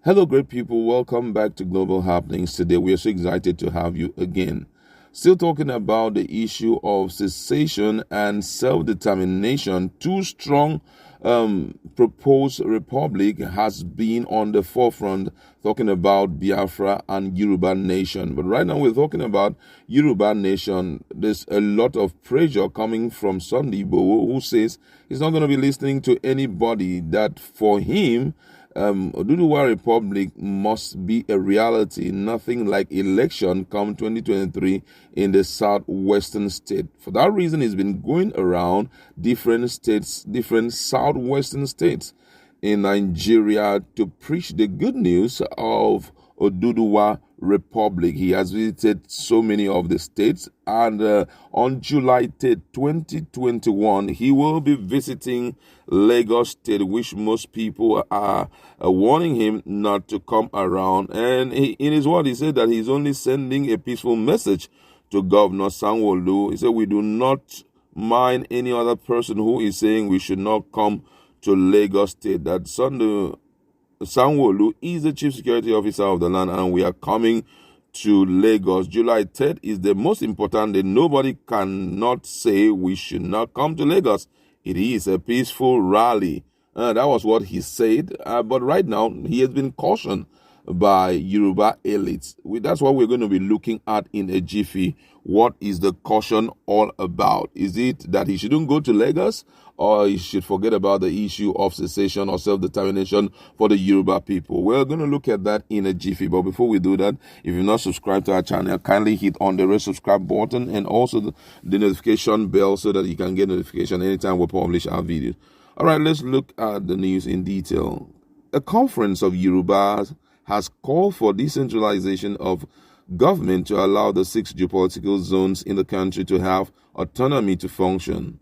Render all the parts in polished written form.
Hello, great people. Welcome back to Global Happenings. Today, we are so excited to have you again. Still talking about the issue of secession and self-determination. Two strong proposed republic has been on the forefront, talking about Biafra and Yoruba nation. But right now, we're talking about Yoruba nation. There's a lot of pressure coming from Sunday Igboho, who says he's not going to be listening to anybody, that for him, Oduduwa Republic must be a reality, nothing like election come 2023 in the southwestern state. For that reason, he's been going around different states, different southwestern states in Nigeria to preach the good news of Oduduwa Republic. He has visited so many of the states, and on July 3rd, 2021, he will be visiting Lagos State, which most people are warning him not to come around. And in his word, he said that he's only sending a peaceful message to Governor Sanwo-Olu. He said, we do not mind any other person who is saying we should not come to Lagos State, that Sunday Sanwo-Olu is the chief security officer of the land, and we are coming to Lagos. July 3rd is the most important day. Nobody cannot say we should not come to Lagos. It is a peaceful rally. That was what he said. But right now, he has been cautioned by Yoruba elites. That's what we're going to be looking at in a jiffy. What is the caution all about? Is it that he shouldn't go to Lagos, or he should forget about the issue of secession or self-determination for the Yoruba people? We're going to look at that in a jiffy. But before we do that, if you're not subscribed to our channel, kindly hit on the red subscribe button and also the notification bell so that you can get notification anytime we publish our videos. All right, let's look at the news in detail. A conference of Yorubas has called for decentralization of government to allow the 6 geopolitical zones in the country to have autonomy to function.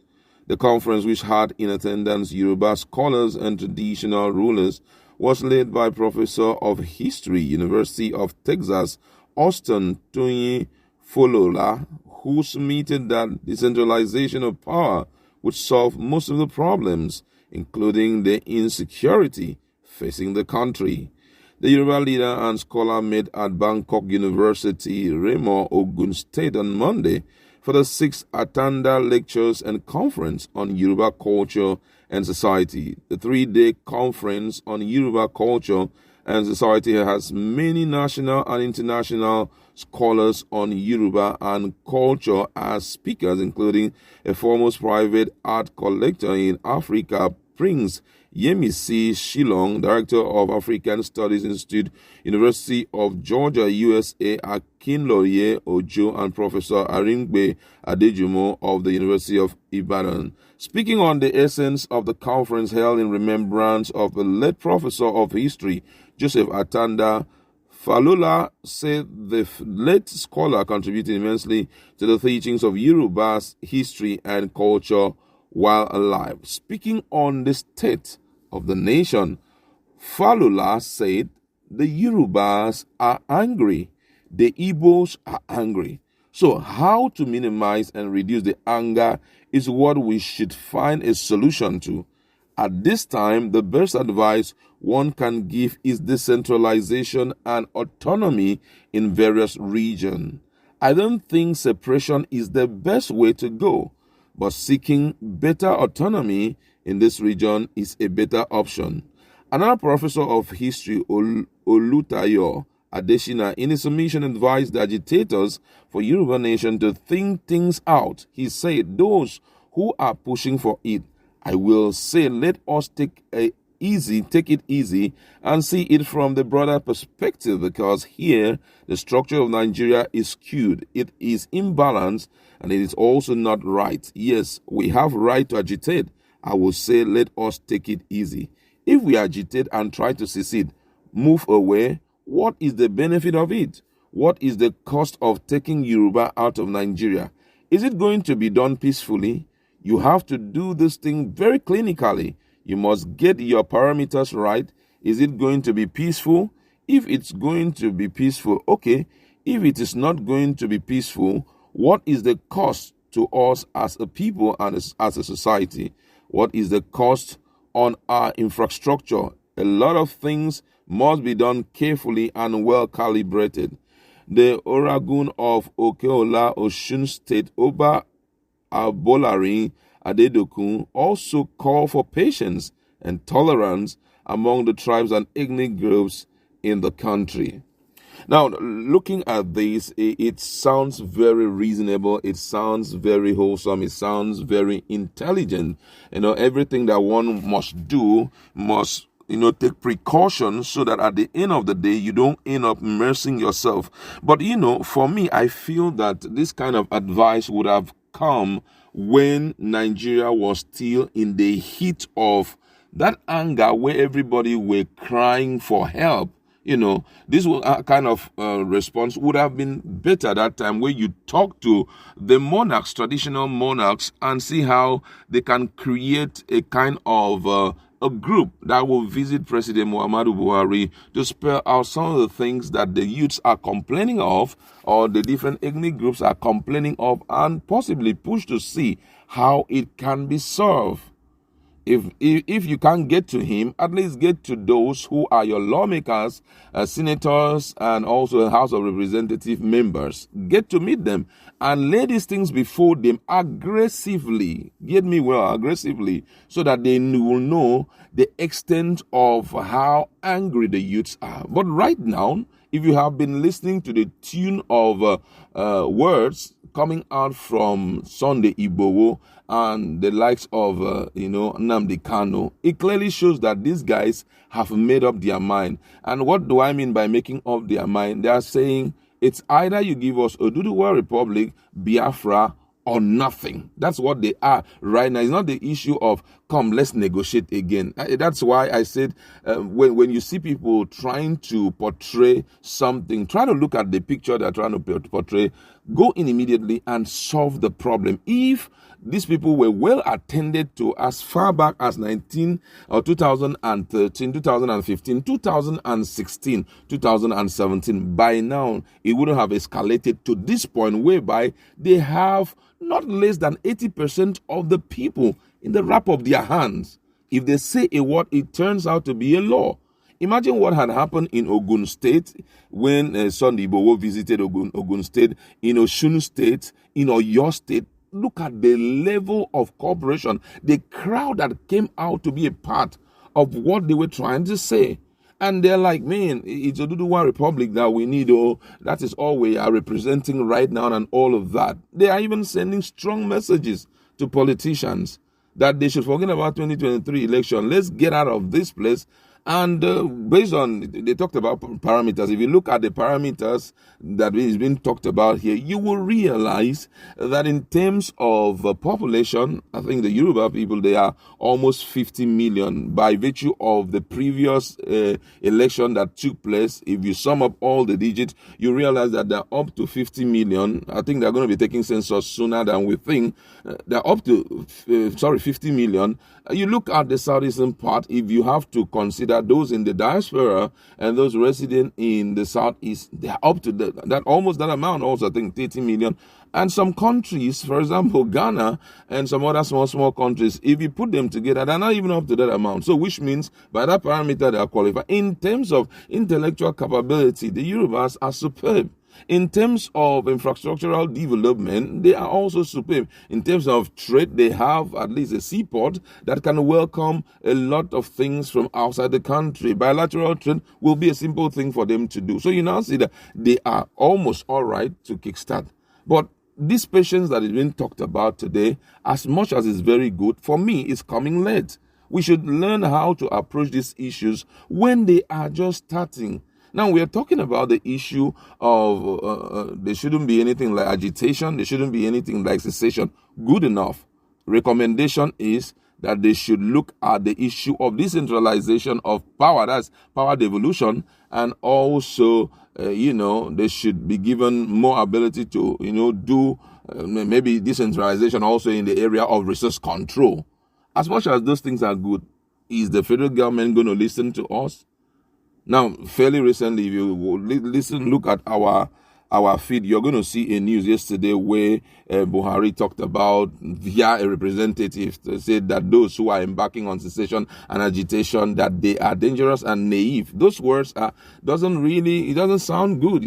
The conference, which had in attendance Yoruba scholars and traditional rulers, was led by Professor of History, University of Texas, Austin Toyin Folola, who submitted that decentralization of power would solve most of the problems, including the insecurity facing the country. The Yoruba leader and scholar met at Bangkok University, Remo, Ogun State on Monday for the 6th Atanda Lectures and Conference on Yoruba Culture and Society. The 3-day conference on Yoruba culture and society has many national and international scholars on Yoruba and culture as speakers, including a foremost private art collector in Africa, Prince Yemisi Shillong, Director of African Studies Institute, University of Georgia, USA, Akinloye Ojo, and Professor Aringbe Adejumo of the University of Ibadan. Speaking on the essence of the conference held in remembrance of the late Professor of History, Joseph Atanda, Falola said the late scholar contributed immensely to the teachings of Yoruba's history and culture while alive. Speaking on the state of the nation, Falola said the Yorubas are angry, the Igbos are angry. So how to minimize and reduce the anger is what we should find a solution to. At this time, the best advice one can give is decentralization and autonomy in various regions. I don't think separation is the best way to go, but seeking better autonomy in this region is a better option. Another professor of history, Olutayo Adeshina, in his submission advised the agitators for Yoruba nation to think things out. He said, those who are pushing for it, I will say, let us take it easy and see it from the broader perspective, because here the structure of Nigeria is skewed, it is imbalanced, and it is also not right. Yes, we have right to agitate. I will say, let us take it easy. If we agitate and try to secede, move away, what is the benefit of it? What is the cost of taking Yoruba out of Nigeria? Is it going to be done peacefully? You have to do this thing very clinically. You must get your parameters right. Is it going to be peaceful? If it's going to be peaceful, okay. If it is not going to be peaceful, what is the cost to us as a people and as a society? What is the cost on our infrastructure? A lot of things must be done carefully and well calibrated. The Oragun of Okeola, Osun State, Oba Abolarin Adedokun, also call for patience and tolerance among the tribes and ethnic groups in the country. Now, looking at this, it sounds very reasonable. It sounds very wholesome. It sounds very intelligent. Everything that one must do must, take precautions so that at the end of the day, you don't end up immersing yourself. But, for me, I feel that this kind of advice would have come when Nigeria was still in the heat of that anger where everybody were crying for help. This kind of response would have been better that time, where you talk to the monarchs, traditional monarchs, and see how they can create a kind of a group that will visit President Muhammadu Buhari to spell out some of the things that the youths are complaining of, or the different ethnic groups are complaining of, and possibly push to see how it can be solved. If you can't get to him, at least get to those who are your lawmakers, senators, and also House of Representative members. Get to meet them and lay these things before them aggressively. Get me well, aggressively, so that they will know the extent of how angry the youths are. But right now, if you have been listening to the tune of words coming out from Sunday Igboho and the likes of, Nnamdi Kanu, it clearly shows that these guys have made up their mind. And what do I mean by making up their mind? They are saying it's either you give us Oduduwa Republic, Biafra, or nothing. That's what they are right now. It's not the issue of, come, let's negotiate again. That's why I said, when you see people trying to portray something, try to look at the picture they're trying to portray, go in immediately and solve the problem. If these people were well attended to as far back as 2013, 2015, 2016, 2017, by now, it wouldn't have escalated to this point whereby they have not less than 80% of the people in the wrap of their hands. If they say a word, it turns out to be a law. Imagine what had happened in Ogun State when Sunday Igboho visited Ogun State, in Osun State, in Oyo State. Look at the level of cooperation, the crowd that came out to be a part of what they were trying to say. And they're like, man, it's a Oduduwa Republic that we need. Oh, that is all we are representing right now and all of that. They are even sending strong messages to politicians that they should forget about 2023 election. Let's get out of this place. And based on, they talked about parameters. If you look at the parameters that is being talked about here, you will realize that in terms of population, I think the Yoruba people, they are almost 50 million by virtue of the previous election that took place. If you sum up all the digits, you realize that they're up to 50 million. I think they're going to be taking census sooner than we think. They're up to, 50 million. You look at the southeastern part, if you have to consider those in the diaspora and those resident in the southeast, they're up to that almost that amount, also I think 30 million. And some countries, for example, Ghana and some other small countries, if you put them together, they're not even up to that amount. So which means by that parameter, they are qualified. In terms of intellectual capability, the Yorubas are superb. In terms of infrastructural development, they are also superb. In terms of trade, they have at least a seaport that can welcome a lot of things from outside the country. Bilateral trade will be a simple thing for them to do. So you now see that they are almost all right to kickstart. But this patience that is being talked about today, as much as it's very good, for me, it's coming late. We should learn how to approach these issues when they are just starting. Now, we are talking about the issue of there shouldn't be anything like agitation. There shouldn't be anything like secession. Good enough. Recommendation is that they should look at the issue of decentralization of power. That's power devolution. And also, they should be given more ability to, do maybe decentralization also in the area of resource control. As much as those things are good, is the federal government going to listen to us? Now, fairly recently, if you look at our our feed, you're going to see a news yesterday where Buhari talked about, via a representative, to say that those who are embarking on secession and agitation, that they are dangerous and naive. Those words doesn't sound good,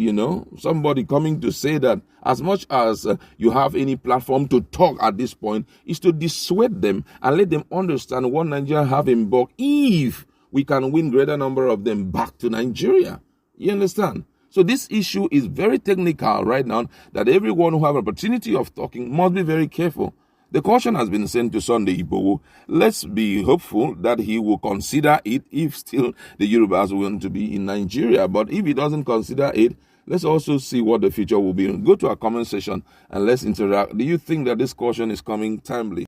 Somebody coming to say that, as much as you have any platform to talk at this point, is to dissuade them and let them understand what Nigeria have in bulk if we can win greater number of them back to Nigeria. You understand? So this issue is very technical right now, that everyone who have an opportunity of talking must be very careful. The caution has been sent to Sunday Igboho. Let's be hopeful that he will consider it if still the Yorubas want to be in Nigeria. But if he doesn't consider it, let's also see what the future will be. Go to our comment section and let's interact. Do you think that this caution is coming timely?